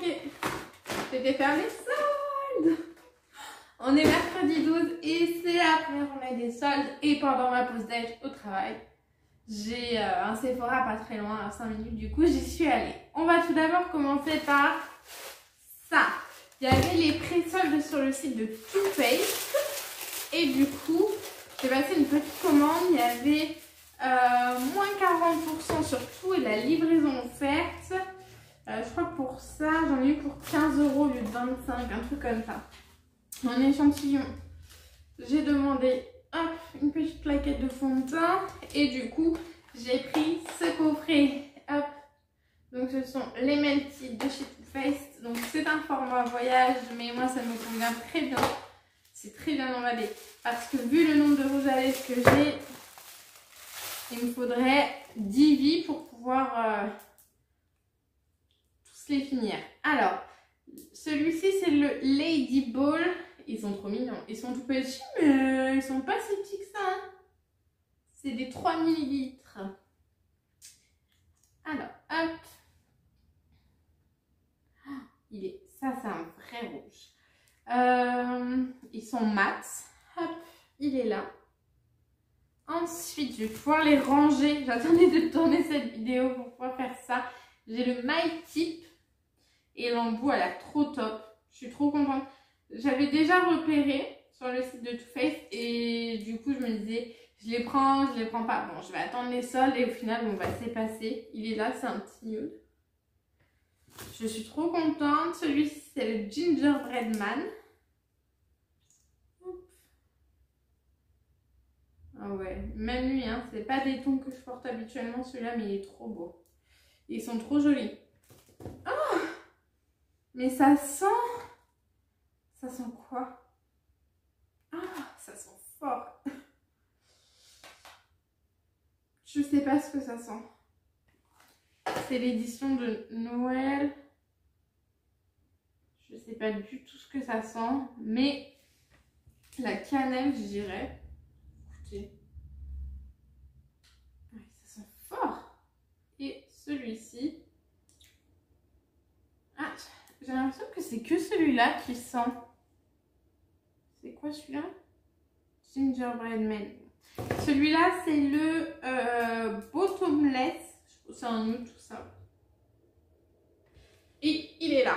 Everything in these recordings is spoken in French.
ok. C'était faire les soldes. On est mercredi 12 et c'est la première journée des soldes. Et pendant ma pause déj au travail, j'ai un Sephora pas très loin, à 5 minutes. Du coup, j'y suis allée. On va tout d'abord commencer par ça. Il y avait les pré-soldes sur le site de Too Faced. Et du coup, j'ai passé une petite commande. Il y avait moins 40% sur tout et la livraison offerte. Je crois que pour ça, j'en ai eu pour 15 € au lieu de 25, un truc comme ça. En échantillon, j'ai demandé hop, une petite plaquette de fond de teint et du coup, j'ai pris ce coffret. Hop. Donc, ce sont les Melted de chez Too Faced. Donc, c'est un format voyage, mais moi, ça me convient très bien. C'est très bien emballé parce que vu le nombre de rouges à lèvres que j'ai, il me faudrait 10 vies pour pouvoir tous les finir. Alors, celui-ci, c'est le Lady Ball. Ils sont trop mignons. Ils sont tout petits, mais ils sont pas si petits que ça. Hein. C'est des 3 ml. Alors, hop. Ça, c'est un vrai rouge. Ils sont mat. Hop, il est là. Ensuite, je vais pouvoir les ranger. J'attendais de tourner cette vidéo pour pouvoir faire ça. J'ai le My Tip. Et l'embout, elle a l'air trop top. Je suis trop contente. J'avais déjà repéré sur le site de Too Faced. Et du coup, je me disais, je les prends pas. Bon, je vais attendre les soldes. Et au final, on va s'effacer. Il est là, c'est un petit nude. Je suis trop contente. Celui-ci, c'est le Gingerbread Man. Ah ouais, même lui, hein, c'est pas des tons que je porte habituellement, celui-là, mais il est trop beau. Ils sont trop jolis. Oh, mais ça sent quoi? Ah, ça sent fort. Je sais pas ce que ça sent. C'est l'édition de Noël. Je sais pas du tout ce que ça sent, mais la cannelle, je dirais. Écoutez. Ouais, ça sent fort. Et celui-ci. Ah, j'ai l'impression que c'est que celui-là qui sent. C'est quoi celui-là? Gingerbread Man. Celui-là, c'est le Bottomless. C'est un nude tout ça. Et il est là.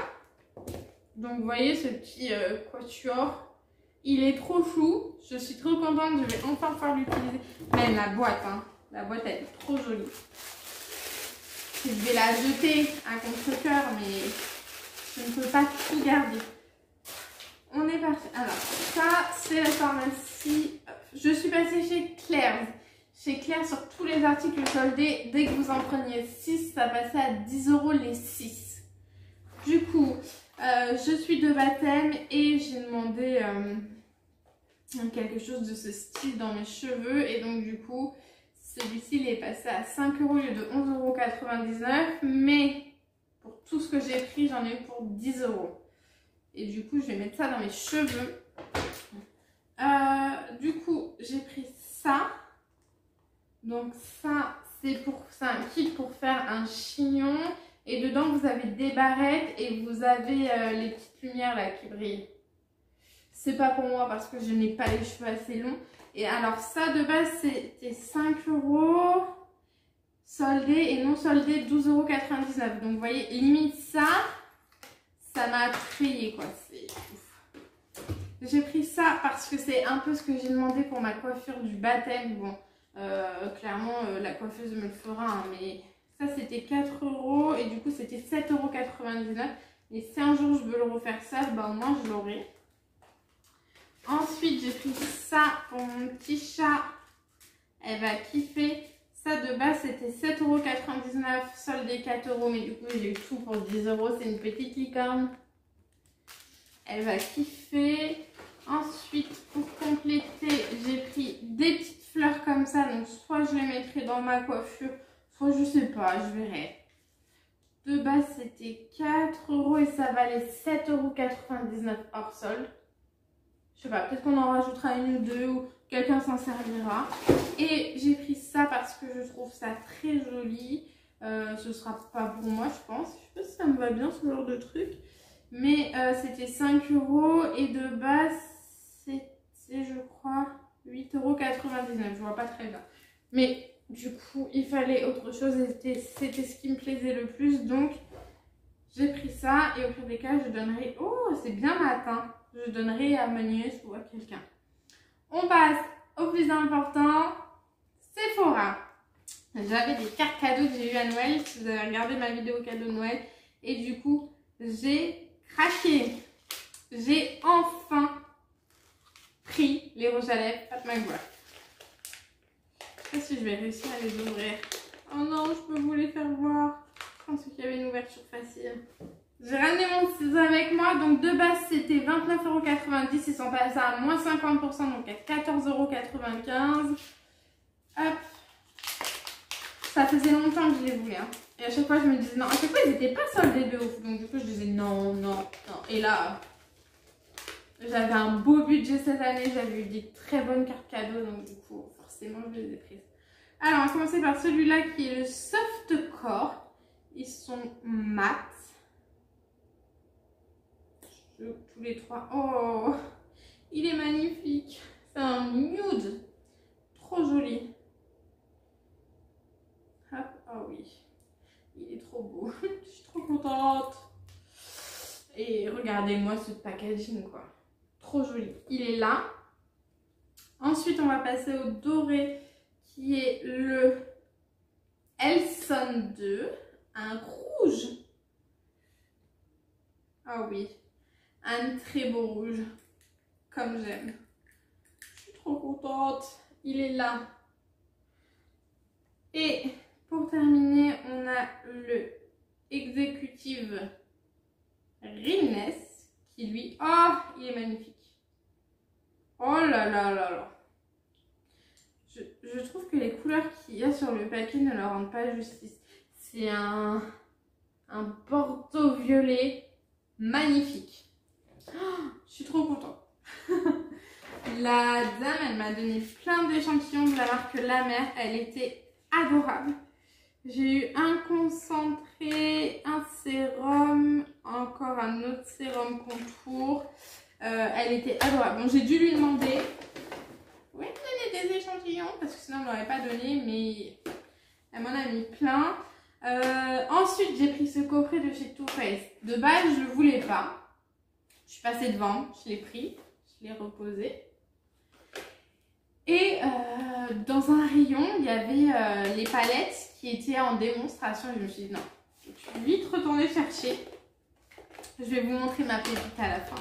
Donc, vous voyez ce petit quatuor. Il est trop chou. Je suis trop contente. Je vais enfin pouvoir l'utiliser. Même la boîte, hein. La boîte, elle est trop jolie. Je vais la jeter à contre-cœur, mais je ne peux pas tout garder. On est parti. Alors, ça, c'est la pharmacie. Je suis passée chez Claire's. Chez Claire's, sur tous les articles soldés, dès que vous en preniez 6, ça passait à 10 € les 6. Du coup, je suis de baptême et j'ai demandé quelque chose de ce style dans mes cheveux. Et donc, du coup, celui-ci, il est passé à 5 € au lieu de 11,99 €. Mais pour tout ce que j'ai pris, j'en ai eu pour 10 €. Et du coup, je vais mettre ça dans mes cheveux. Du coup, j'ai pris ça. Donc ça, c'est un kit pour faire un chignon. Et dedans, vous avez des barrettes et vous avez les petites lumières là qui brillent. C'est pas pour moi parce que je n'ai pas les cheveux assez longs. Et alors ça, de base, c'était 5 € soldé et non soldé 12,99 €. Donc vous voyez, limite ça m'a effrayée quoi. C'est ouf. J'ai pris ça parce que c'est un peu ce que j'ai demandé pour ma coiffure du baptême. Bon, clairement, la coiffeuse me le fera, hein, mais ça c'était 4 € et du coup c'était 7,99 €. Et si un jour je veux le refaire ça, bah au moins je l'aurai. Ensuite, j'ai pris ça pour mon petit chat. Elle va kiffer. Ça de base c'était 7,99 €, soldé 4 €, mais du coup j'ai eu tout pour 10 €. C'est une petite licorne. Elle va kiffer. Ensuite, pour compléter, j'ai pris des petites fleurs comme ça. Donc, soit je les mettrai dans ma coiffure, soit je sais pas, je verrai. De base, c'était 4 € et ça valait 7,99 € hors solde. Je sais pas, peut-être qu'on en rajoutera une ou deux ou quelqu'un s'en servira. Et j'ai pris ça parce que je trouve ça très joli. Ce sera pas pour moi, je pense. Je sais pas si ça me va bien ce genre de truc. Mais c'était 5 € et de base, c'était, je crois, 8,99 €. Je vois pas très bien. Mais du coup, il fallait autre chose. C'était ce qui me plaisait le plus. Donc, j'ai pris ça. Et au pire des cas, je donnerai... Oh, c'est bien matin. Je donnerai à ma nièce ou à quelqu'un. On passe au plus important. Sephora. J'avais des cartes cadeaux que j'ai eu à Noël. Si vous avez regardé ma vidéo cadeau de Noël. Et du coup, j'ai craqué. J'ai enfin pris les rouges à lèvres Pat McGrath. Je sais pas si je vais réussir à les ouvrir. Oh non, je peux vous les faire voir. Je pense qu'il y avait une ouverture facile. J'ai ramené mon ciseau avec moi. Donc de base, c'était 29,90 €. Ils sont passés à moins 50%, donc à 14,95 €. Hop. Ça faisait longtemps que je les voulais. Hein. Et à chaque fois, je me disais non. À chaque fois, ils n'étaient pas soldés de ouf. Donc du coup, je disais non, non, non. Et là, j'avais un beau budget cette année. J'avais eu des très bonnes cartes cadeaux. Donc du coup, forcément, je les ai prises. Alors, on va commencer par celui-là qui est le Softcore. Ils sont mat. Tous les trois. Oh, il est magnifique. C'est un nude. Trop joli. Hop, oh oui. Il est trop beau. Je suis trop contente. Et regardez-moi ce packaging, quoi. Trop joli. Il est là. Ensuite, on va passer au doré qui est le Elson 2. Un rouge. Ah oui. Un très beau rouge. Comme j'aime. Je suis trop contente. Il est là. Et pour terminer, on a le Executive Realness qui lui, oh, il est magnifique. Oh là là là là. Je trouve que les couleurs qu'il y a sur le papier ne leur rendent pas justice. C'est un bordeaux violet magnifique. Oh, je suis trop contente. La dame, elle m'a donné plein d'échantillons de la marque La Mer. Elle était adorable. J'ai eu un concentré, un sérum, encore un autre sérum contour. Elle était adorable. Bon, j'ai dû lui demander. Oui, me donner des échantillons parce que sinon elle ne m'aurait pas donné, mais elle m'en a mis plein. Ensuite, j'ai pris ce coffret de chez Too Faced. De base, je ne le voulais pas. Je suis passée devant, je l'ai pris, je l'ai reposé. Et dans un rayon, il y avait les palettes qui étaient en démonstration. Et je me suis dit non, je vais vite retourner chercher. Je vais vous montrer ma pépite à la fin.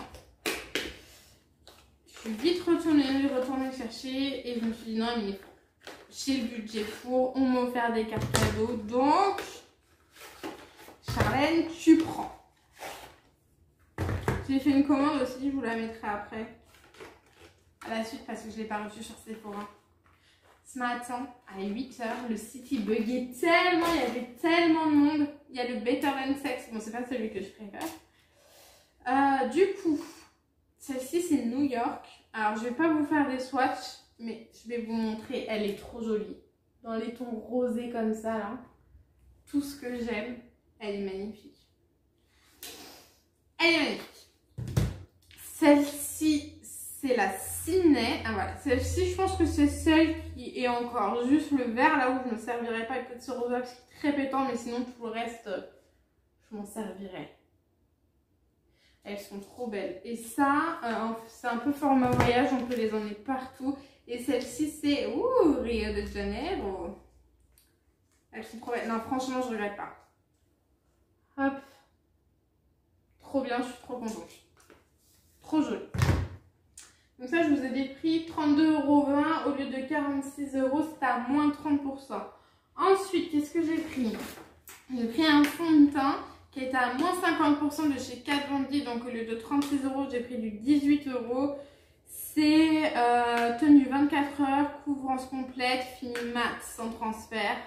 Je suis vite retournée chercher et je me suis dit non, mais j'ai le budget pour, on m'a offert des cartes cadeaux. Donc, Charlène, tu prends. J'ai fait une commande aussi, je vous la mettrai après. À la suite parce que je ne l'ai pas reçu sur Sephora. Ce matin, à 8 h, le site il buguait tellement, il y avait tellement de monde. Il y a le Better Than Sex, bon c'est pas celui que je préfère. Du coup, celle-ci c'est New York. Alors je vais pas vous faire des swatchs, mais je vais vous montrer, elle est trop jolie. Dans les tons rosés comme ça là. Tout ce que j'aime, elle est magnifique. Elle est magnifique. Celle-ci, c'est la Sydney. Ah voilà, celle-ci, je pense que c'est celle qui est encore juste le vert, là où je ne me servirai pas. Peut-être ce rosé qui est très pétant, mais sinon tout le reste, je m'en servirai. Elles sont trop belles. Et ça, c'est un peu format voyage, on peut les emmener partout. Et celle-ci, c'est Rio de Janeiro. Elles sont trop belles. Non, franchement, je ne regrette pas. Hop. Trop bien, je suis trop contente. Trop joli. Donc ça, je vous ai des prix 32,20 € au lieu de 46 €, c'était à moins 30%. Ensuite, qu'est-ce que j'ai pris? J'ai pris un fond de teint qui était à moins 50% de chez Kat Von D. Donc au lieu de 36 €, j'ai pris du 18 €. C'est tenue 24 heures, couvrance complète, fini mat sans transfert.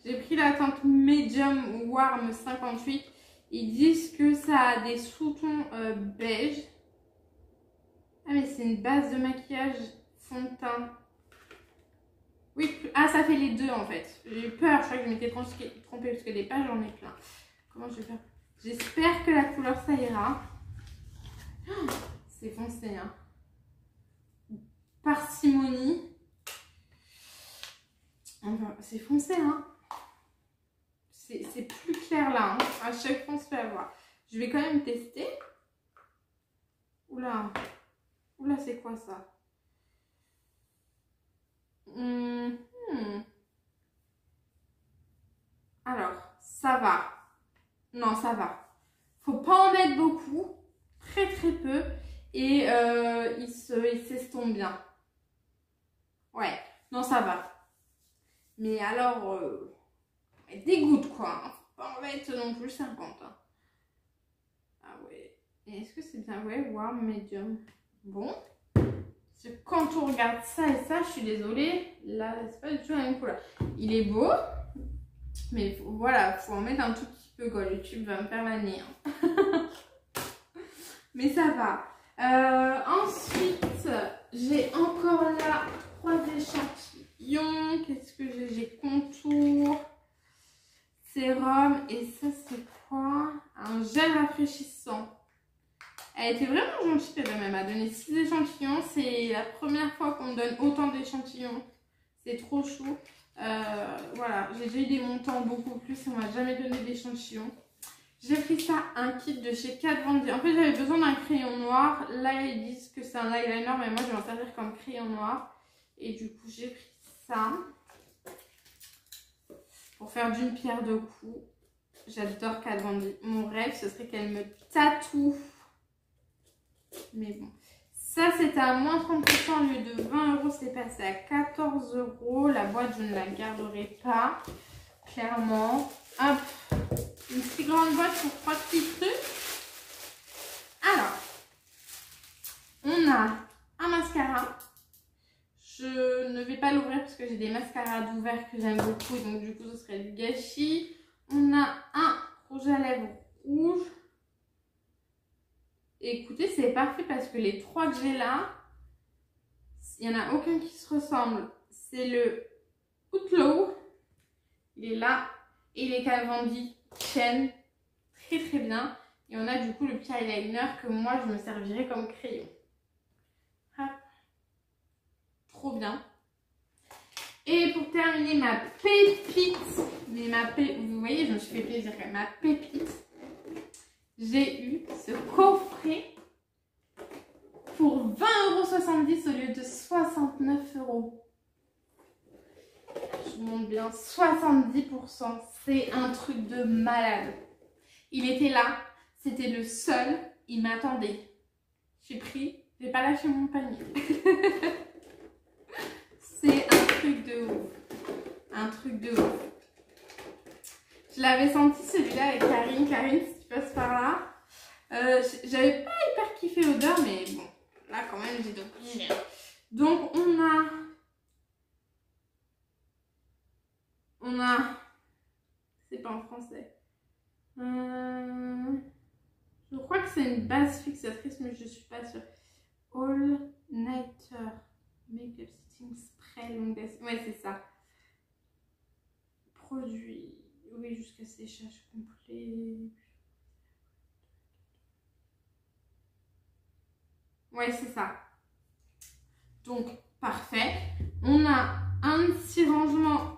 J'ai pris la teinte Medium Warm 58. Ils disent que ça a des sous-tons beige. Ah mais c'est une base de maquillage fond de teint. Oui, ah ça fait les deux en fait. J'ai eu peur, je crois que je m'étais trompée parce que les pages j'en ai plein. Comment je vais faire? J'espère que la couleur ça ira. Oh, c'est foncé hein. Parcimonie. Enfin, c'est foncé hein. C'est plus clair là. Hein. À chaque fois on se fait avoir. Je vais quand même tester. Oula. Oula c'est quoi ça? Alors, ça va. Non, ça va. Faut pas en mettre beaucoup. Très très peu. Et il s'estompe bien. Ouais. Non, ça va. Mais alors, elle dégoûte quoi. Hein. Faut pas en mettre non plus 50. Hein. Ah ouais. Et est-ce que c'est bien? Ouais, warm, medium. Bon. Parce que quand on regarde ça et ça, je suis désolée. Là, c'est pas du tout la même couleur. Il est beau. Mais voilà, faut en mettre un tout petit peu quoi. YouTube va me faire la nez. Hein. Mais ça va. Ensuite, j'ai encore là 3 échantillons. Qu'est-ce que j'ai? J'ai contour, sérum et ça c'est quoi? Un gel rafraîchissant. Elle était vraiment gentille, elle m'a donné 6 échantillons. C'est la première fois qu'on me donne autant d'échantillons. C'est trop chou. Voilà, j'ai déjà eu des montants beaucoup plus et on m'a jamais donné d'échantillons. J'ai pris ça, un kit de chez Kat Von D. En fait, j'avais besoin d'un crayon noir. Là, ils disent que c'est un eyeliner, mais moi, je vais m'en servir comme crayon noir. Et du coup, j'ai pris ça pour faire d'une pierre deux coups. J'adore Kat Von D. Mon rêve, ce serait qu'elle me tatoue. Mais bon. Ça, c'était à moins 30%. Au lieu de 20 €, c'est passé à 14 €. La boîte, je ne la garderai pas. Clairement. Hop. Une si grande boîte pour 3 petits trucs. Alors. On a un mascara. Je ne vais pas l'ouvrir parce que j'ai des mascaras d'ouvert que j'aime beaucoup. Donc, du coup, ce serait du gâchis. On a un rouge à lèvres rouge. Écoutez, c'est parfait parce que les 3 que j'ai là, il n'y en a aucun qui se ressemble. C'est le Outlaw, il est là, et les Kat Von D tiennent très très bien. Et on a du coup le petit eyeliner que moi je me servirai comme crayon. Hop. Trop bien. Et pour terminer ma pépite, vous voyez, je me suis fait plaisir quand même, ma pépite. J'ai eu ce coffret pour 20,70 € au lieu de 69 €. Je vous montre bien, 70%, c'est un truc de malade. Il était là, c'était le seul, il m'attendait. J'ai pris, j'ai pas lâché mon panier. C'est un truc de ouf. Un truc de ouf. Je l'avais senti celui-là avec Karine. Karine, si tu passes par là. J'avais pas hyper kiffé l'odeur, mais bon, là quand même j'ai obligé. Donc on a, c'est pas en français. Je crois que c'est une base fixatrice, mais je suis pas sûre. All Nighter Makeup Setting Spray Long Lasting. Ouais, c'est ça. Produit, oui, jusqu'à séchage complet. Ouais, c'est ça. Donc, parfait. On a un petit rangement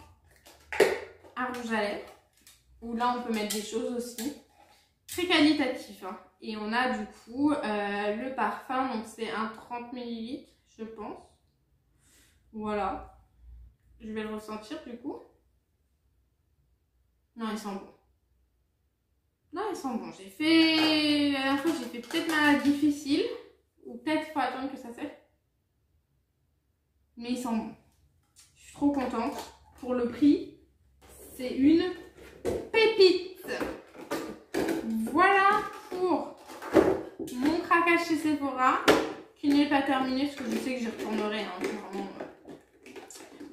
à rouge à lèvres. Où là, on peut mettre des choses aussi. Très qualitatif. Hein. Et on a du coup le parfum. Donc, c'est un 30 ml, je pense. Voilà. Je vais le ressentir du coup. Non, il sent bon. Non, il sent bon. J'ai fait... La dernière fois, j'ai fait peut-être ma difficile. Ou peut-être qu'il faut attendre que ça sèche. Mais il sent bon. Je suis trop contente. Pour le prix, c'est une pépite. Voilà pour mon craquage chez Sephora. Qui n'est pas terminé parce que je sais que j'y retournerai. Hein, vraiment,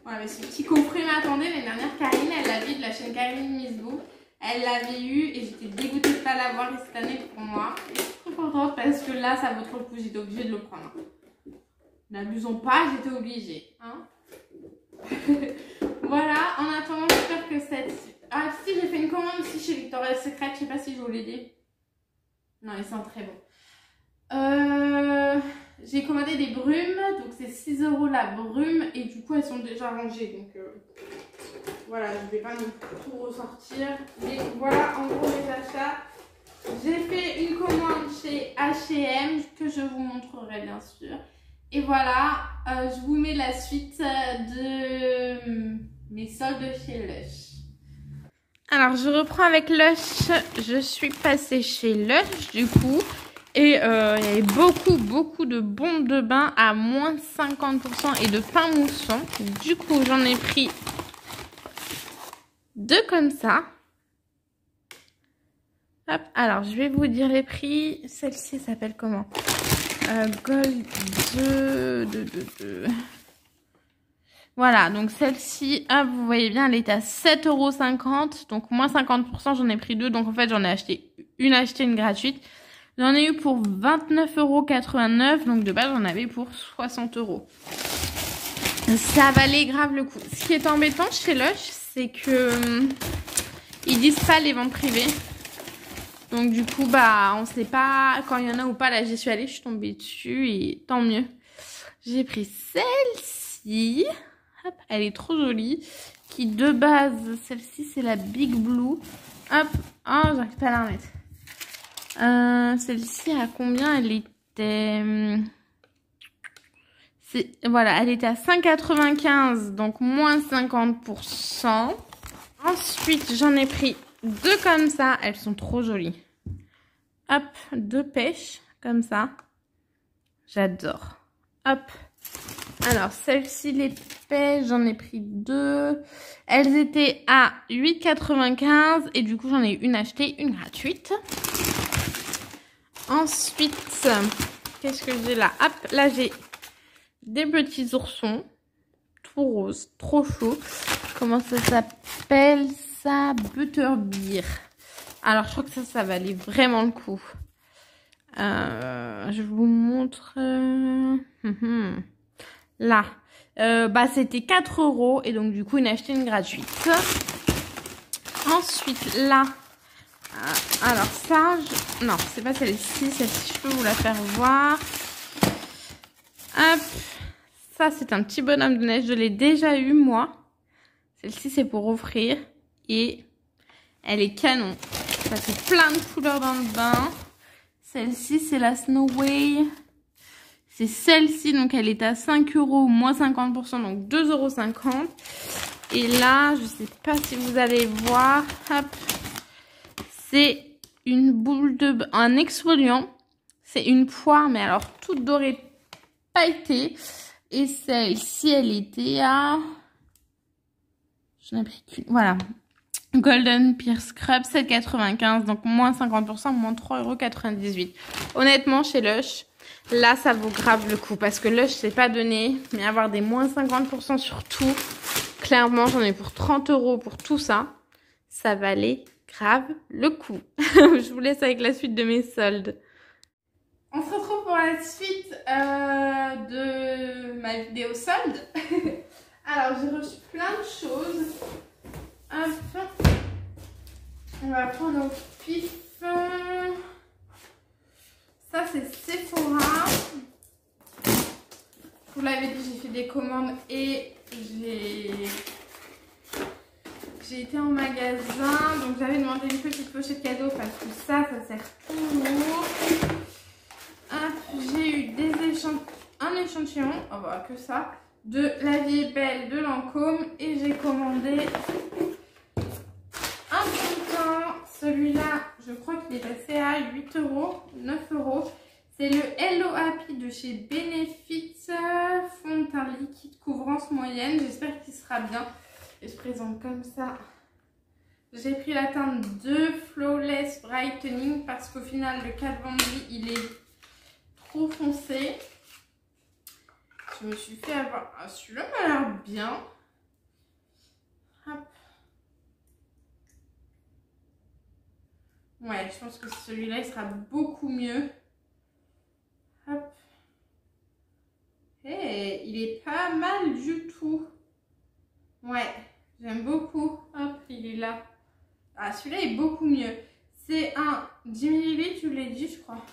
voilà, mais ce petit coffret m'attendait. L'année dernière, Karine, elle l'avait de la chaîne Karine Misbou. Elle l'avait eu et j'étais dégoûtée de ne pas l'avoir et cette année pour moi. Et je suis trop contente parce que là, ça vaut trop le coup. J'étais obligée de le prendre. N'abusons pas, j'étais obligée. Hein. Voilà. Victoria's Secret, je sais pas si je vous l'ai dit. Non, ils sont très bons. J'ai commandé des brumes, donc c'est 6 € la brume et du coup elles sont déjà rangées. Donc voilà, je vais pas non plus tout ressortir. Mais voilà en gros les achats. J'ai fait une commande chez H&M que je vous montrerai bien sûr. Et voilà, je vous mets la suite de mes soldes chez Lush. Alors je reprends avec Lush, je suis passée chez Lush du coup. Et il y avait beaucoup de bombes de bain à moins 50% et de pain mousson. Du coup, j'en ai pris 2 comme ça. Hop, alors je vais vous dire les prix. Celle-ci s'appelle comment? Gold 2. Voilà, donc celle-ci, hop, vous voyez bien, elle est à 7,50 €. Donc moins 50%, j'en ai pris 2. Donc en fait, j'en ai acheté une gratuite. J'en ai eu pour 29,89 €. Donc de base, j'en avais pour 60 €. Ça valait grave le coup. Ce qui est embêtant chez Lush, c'est que ils disent pas les ventes privées. Donc du coup, bah, on sait pas quand il y en a ou pas. Là, j'y suis allée, je suis tombée dessus et tant mieux. J'ai pris celle-ci. Hop, elle est trop jolie. Qui de base, celle-ci, c'est la Big Blue. Hop, oh, j'arrive pas à la remettre. Celle-ci, à combien elle était? Voilà, elle était à 5,95 €, donc moins 50%. Ensuite, j'en ai pris 2 comme ça. Elles sont trop jolies. Hop, 2 pêches comme ça. J'adore. Hop. Alors, celle-ci, les pêches, j'en ai pris 2. Elles étaient à 8,95 € et du coup, j'en ai une achetée, une gratuite. Ensuite, qu'est-ce que j'ai là? Hop, là, j'ai des petits oursons, tout rose, trop chaud. Comment ça s'appelle ça? Butterbeer. Alors, je crois que ça valait vraiment le coup. Je vous montre. Là. Bah, c'était 4 € et donc, du coup, une achetée, une gratuite. Ensuite, là. Alors, ça, non, c'est pas celle-ci. Celle-ci, je peux vous la faire voir. Hop. Ça, c'est un petit bonhomme de neige. Je l'ai déjà eu, moi. Celle-ci, c'est pour offrir. Et elle est canon. Ça fait plein de couleurs dans le bain. Celle-ci, c'est la Snow Way. C'est celle-ci. Donc, elle est à 5 €, moins 50%. Donc, 2,50 €. Et là, je sais pas si vous allez voir. Hop. C'est une boule de bain. Un exfoliant. C'est une poire, mais alors toute dorée pailletée. Et celle-ci, elle était à... Je n'ai pris qu'une. Voilà. Golden Pear Scrub, 7,95 €. Donc moins 50%, moins 3,98 €. Honnêtement, chez Lush, là, ça vaut grave le coup. Parce que Lush, c'est pas donné. Mais avoir des moins 50% sur tout, clairement, j'en ai pour 30 € pour tout ça. Ça valait grave le coup. Je vous laisse avec la suite de mes soldes. On se retrouve pour la suite de ma vidéo solde. Alors, j'ai reçu plein de choses. Hop. On va prendre au pif. Ça, c'est Sephora. Vous l'avez dit, j'ai fait des commandes et j'ai été en magasin. Donc, j'avais demandé une petite pochette cadeau parce que ça sert toujours. J'ai eu un échantillon, oh bah, que ça, de La Vie est Belle de Lancôme et j'ai commandé un fond de teint. Celui-là, je crois qu'il est passé à 8 €, 9 €. C'est le Hello Happy de chez Benefit, fond de teint liquide couvrance moyenne. J'espère qu'il sera bien. Et je présente comme ça. J'ai pris la teinte de Flawless Brightening parce qu'au final, le Kat Von D, il est trop foncé. Je me suis fait avoir. Ah, celui-là m'a l'air bien. Hop. Ouais, je pense que celui-là, il sera beaucoup mieux. Hop. Hey, il est pas mal du tout. Ouais, j'aime beaucoup. Hop, il est là. Ah, celui-là est beaucoup mieux. C'est un 10 ml, tu l'as dit, je crois.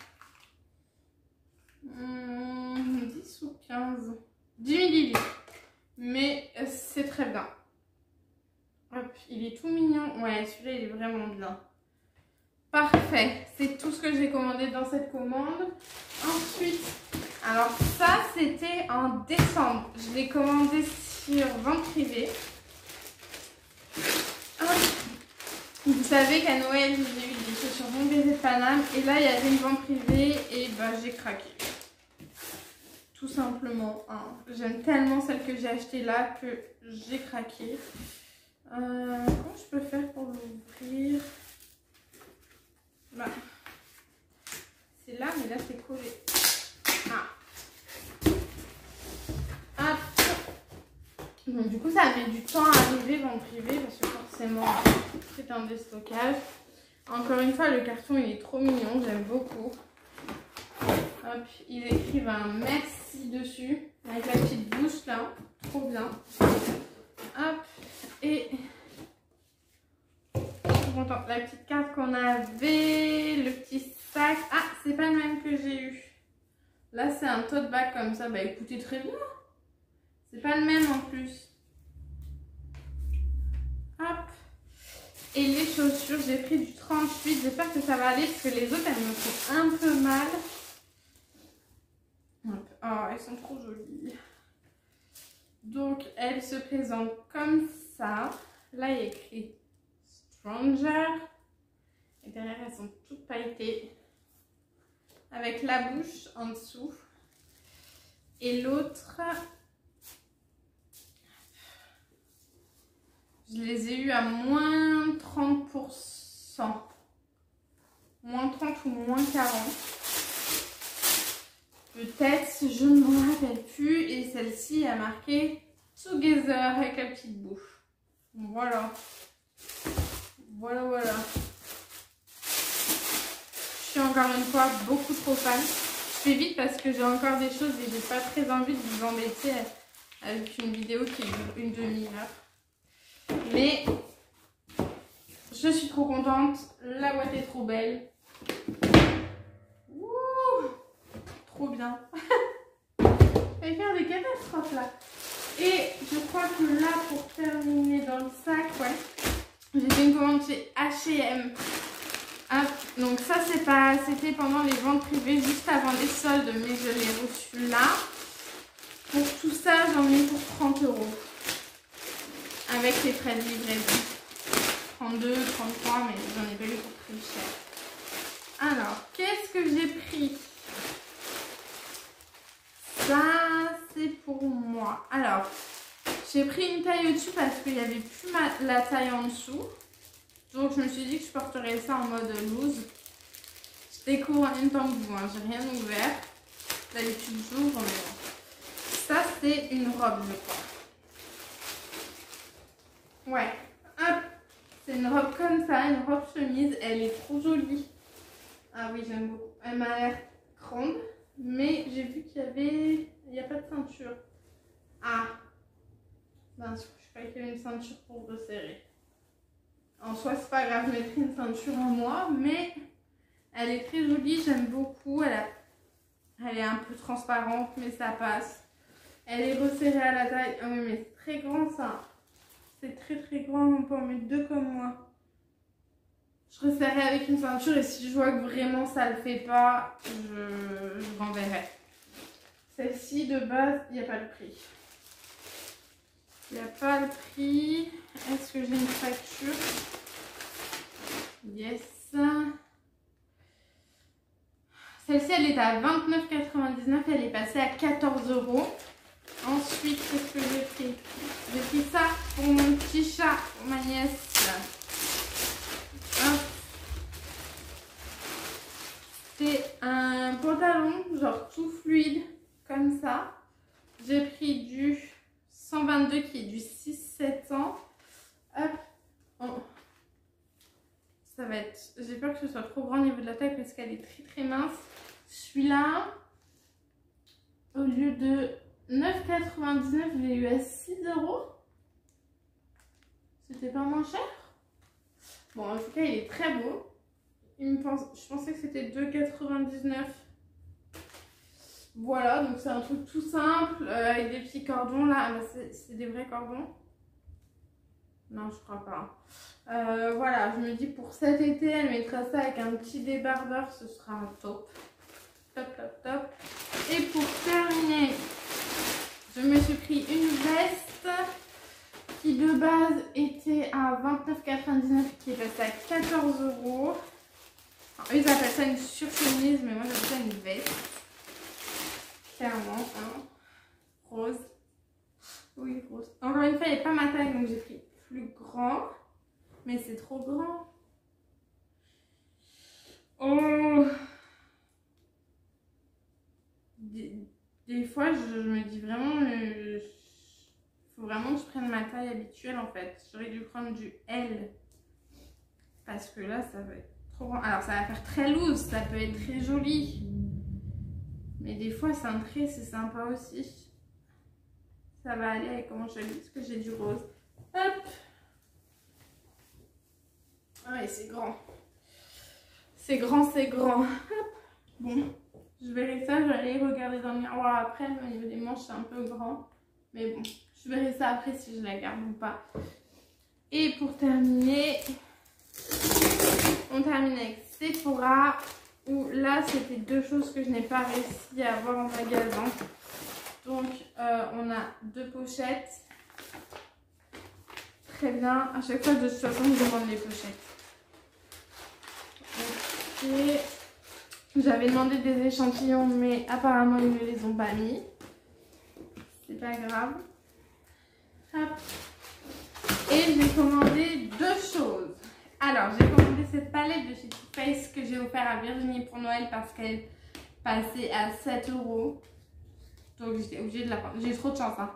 10 ou 15. 10 ml. Mais c'est très bien. Hop, il est tout mignon. Ouais, celui-là, il est vraiment bien. Parfait. C'est tout ce que j'ai commandé dans cette commande. Ensuite, alors ça, c'était en décembre. Je l'ai commandé sur vente privée. Hop. Vous savez qu'à Noël, j'ai eu des chaussures Bon Baiser de Paname. Et là, il y avait une vente privée et bah, j'ai craqué. Tout simplement. Hein. J'aime tellement celle que j'ai achetée là que j'ai craqué. Comment je peux faire pour l'ouvrir? Bah, c'est là, mais là, c'est collé. Ah. Hop. Donc, du coup, ça met du temps à arriver vente privée parce que forcément, c'est un déstockage. Encore une fois, le carton, il est trop mignon. J'aime beaucoup. Hop, ils écrivent un merci dessus avec la petite bouche là, trop bien. Hop, et je suis contente. La petite carte qu'on avait, le petit sac. Ah, c'est pas le même que j'ai eu. Là, c'est un tote bag comme ça. Bah écoutez, très bien. C'est pas le même en plus. Hop. Et les chaussures, j'ai pris du 38. J'espère que ça va aller parce que les autres, elles me font un peu mal. Oh, elles sont trop jolies. Donc, elles se présentent comme ça. Là, il y a écrit Stranger. Et derrière, elles sont toutes pailletées. Avec la bouche en dessous. Et l'autre, je les ai eues à moins 30%. Moins 30 ou moins 40. Peut-être, je ne m'en rappelle plus. Et celle-ci a marqué Together avec la petite bouche. Voilà. Voilà, voilà. Je suis encore une fois beaucoup trop fan. Je fais vite parce que j'ai encore des choses et j'ai pas très envie de vous embêter avec une vidéo qui dure une demi-heure. Mais je suis trop contente. La boîte est trop belle. Ouh, trop bien. Je vais faire des catastrophes là. Et je crois que là, pour terminer dans le sac, ouais, j'ai fait une commande chez H&M. Ah, donc ça, c'était pendant les ventes privées, juste avant les soldes, mais je l'ai reçu là. Pour tout ça, j'en ai pour 30 €. Avec les frais de livraison. 32, 33, mais j'en ai pas eu pour plus cher. Alors, qu'est-ce que j'ai pris? Ça, c'est pour moi. Alors, j'ai pris une taille au-dessus parce qu'il n'y avait plus la taille en dessous. Donc, je me suis dit que je porterais ça en mode loose. Je découvre en même temps que vous, hein. J'ai rien ouvert. D'habitude, j'ouvre, mais bon. Ça, c'est une robe, je crois. Ouais. Hop. C'est une robe comme ça, une robe chemise. Elle est trop jolie. Ah oui, j'aime beaucoup. Elle m'a l'air grande. Mais j'ai vu qu'il y avait... Il n'y a pas de ceinture. Ah. Ben, je croyais qu'il y avait une ceinture pour resserrer. En soi, c'est pas grave, je mettrai une ceinture en moi. Mais elle est très jolie, j'aime beaucoup. Elle est un peu transparente, mais ça passe. Elle est resserrée à la taille. Ah oui, mais c'est très grand ça. C'est très très grand, on peut en mettre deux comme moi. Je resserrerai avec une ceinture et si je vois que vraiment ça le fait pas, je renverrai. Celle-ci de base, il n'y a pas le prix. Il n'y a pas le prix. Est-ce que j'ai une facture? Yes. Celle-ci, elle est à 29,99 €. Elle est passée à 14 €. Ensuite, qu'est-ce que j'ai pris? J'ai pris ça pour mon petit chat, pour ma nièce. Hop. C'est un pantalon, genre tout fluide, comme ça. J'ai pris du 122 qui est du 6-7 ans. Hop. Oh. Ça va être... J'ai peur que ce soit trop grand au niveau de la taille parce qu'elle est très très mince. Celui-là, au lieu de 9,99 €, je l'ai eu à 6 €. C'était pas moins cher. Bon, en tout cas, il est très beau. Je pensais que c'était 2,99 €. Voilà, donc c'est un truc tout simple avec des petits cordons là. Ah, bah, c'est des vrais cordons? Non, je crois pas. Voilà, je me dis pour cet été, elle mettra ça avec un petit débardeur, ce sera un top. Top, top, top. Et pour terminer, je me suis pris une veste qui de base était à 29,99 €, qui est passée à 14 €. Alors, eux, ils appellent ça une surchemise, mais moi j'appelle ça une veste. Clairement, hein. Rose. Oui, rose. Encore une fois, il n'est pas ma taille, donc j'ai pris plus grand. Mais c'est trop grand. Oh! Des fois, je me dis vraiment, il faut vraiment que je prenne ma taille habituelle en fait. J'aurais dû prendre du L. Parce que là, ça va être trop grand. Alors, ça va faire très loose, ça peut être très joli. Mais des fois, cintré, c'est sympa aussi. Ça va aller avec comment je l'habille, parce que j'ai du rose. Hop! Ah ouais, c'est grand. C'est grand, c'est grand. Hop. Bon, je verrai ça, je vais aller regarder dans le miroir après. Au niveau des manches, c'est un peu grand. Mais bon, je verrai ça après si je la garde ou pas. Et pour terminer, on termine avec Sephora. Où là, c'était deux choses que je n'ai pas réussi à avoir en magasin. Donc, on a deux pochettes. Très bien. À chaque fois, de toute façon, je demande les pochettes. Ok. J'avais demandé des échantillons, mais apparemment, ils ne les ont pas mis. C'est pas grave. Hop. Et j'ai commandé deux choses. Alors, j'ai commandé cette palette de chez Too Faced que j'ai offert à Virginie pour Noël parce qu'elle passait à 7 €. Donc, j'étais obligée de la prendre. J'ai trop de chance, hein.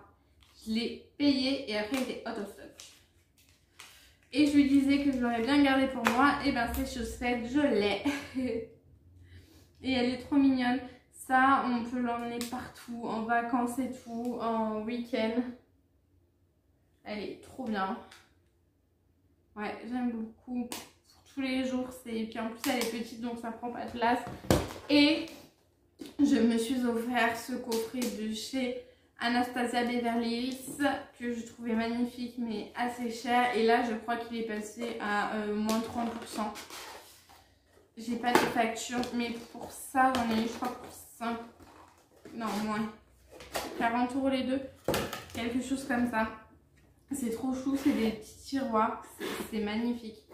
Je l'ai payée et après, elle était out of stock. Et je lui disais que je l'aurais bien gardée pour moi. Et ben, c'est chose faite, je l'ai. Et elle est trop mignonne. Ça, on peut l'emmener partout, en vacances et tout, en week-end. Elle est trop bien. Ouais, j'aime beaucoup. Pour tous les jours, puis en plus elle est petite donc ça prend pas de place. Et je me suis offert ce coffret de chez Anastasia Beverly Hills que je trouvais magnifique mais assez cher. Et là, je crois qu'il est passé à moins 30%. J'ai pas de facture, mais pour ça, j'en ai eu, je crois, pour 5. Non, moins. 40 € les deux. Quelque chose comme ça. C'est trop chou, c'est des petits tiroirs, c'est magnifique.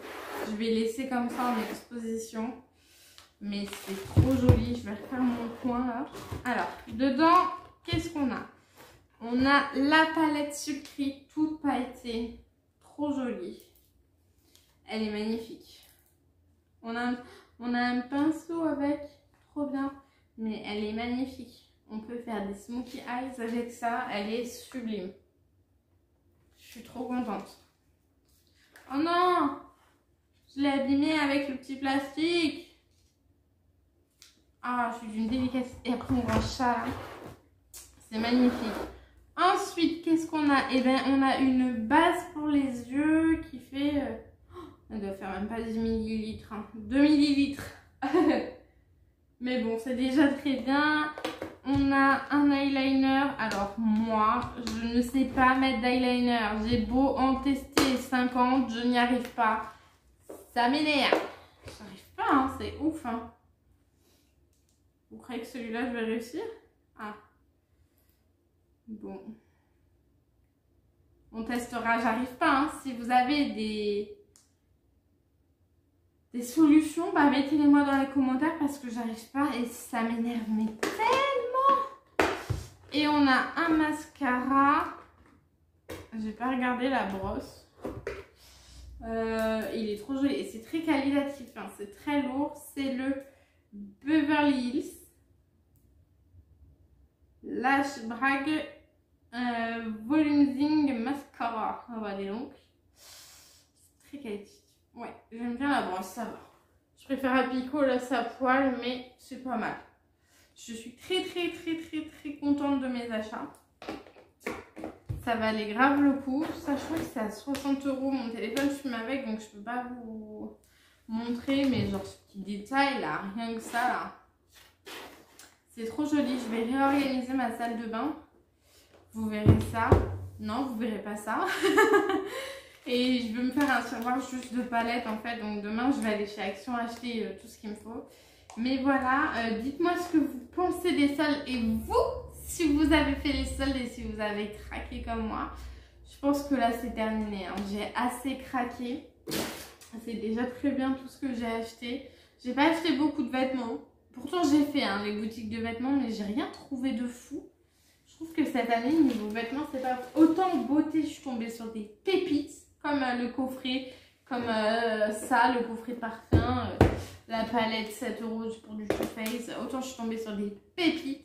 Je vais laisser comme ça en exposition. Mais c'est trop joli, je vais refaire mon coin là. Alors, dedans, qu'est-ce qu'on a? On a la palette Sucri, toute pailletée. Trop jolie. Elle est magnifique. On a un pinceau avec, trop bien. Mais elle est magnifique. On peut faire des smokey eyes avec ça, elle est sublime. Je suis trop contente. Oh non! Je l'ai abîmé avec le petit plastique. Ah, je suis d'une délicatesse. Et après, on voit ça là. C'est magnifique. Ensuite, qu'est-ce qu'on a? Eh bien, on a une base pour les yeux qui fait... elle doit faire même pas 10 ml. Hein. 2 ml. Mais bon, c'est déjà très bien. On a un eyeliner. Alors moi, je ne sais pas mettre d'eyeliner. J'ai beau en tester 50, je n'y arrive pas. Ça m'énerve. J'arrive pas, hein, c'est ouf. Hein. Vous croyez que celui-là, je vais réussir? Ah. Bon. On testera, j'arrive pas. Hein. Si vous avez des solutions, bah mettez-les-moi dans les commentaires parce que j'arrive pas et ça m'énerve mais tellement. Et on a un mascara. J'ai pas regardé la brosse. Il est trop joli et c'est très qualitatif, hein. C'est très lourd. C'est le Beverly Hills Lash Brag Volumizing Mascara. On va aller donc. C'est très qualitatif. Ouais, j'aime bien la brosse, ça va. Je préfère à Pico, là, ça poil, mais c'est pas mal. Je suis très contente de mes achats. ça valait grave le coup. Ça, je crois que c'est à 60 €. Mon téléphone, je filme avec, donc je peux pas vous montrer. Mais genre, ce petit détail là, rien que ça là. C'est trop joli. Je vais réorganiser ma salle de bain. Vous verrez ça. Non, vous verrez pas ça. Et je veux me faire un tiroir juste de palettes en fait. Donc demain, je vais aller chez Action acheter tout ce qu'il me faut. Mais voilà, dites-moi ce que vous pensez des soldes et vous, si vous avez fait les soldes et si vous avez craqué comme moi. Je pense que là, c'est terminé. Hein. J'ai assez craqué. C'est déjà très bien tout ce que j'ai acheté. J'ai pas acheté beaucoup de vêtements. Pourtant, j'ai fait les boutiques de vêtements, mais j'ai rien trouvé de fou. Je trouve que cette année, niveau vêtements, c'est pas... Autant en beauté, je suis tombée sur des pépites, comme le coffret, comme ça, le coffret de parfum, la palette 7 € pour du Too Faced. Autant je suis tombée sur des pépites.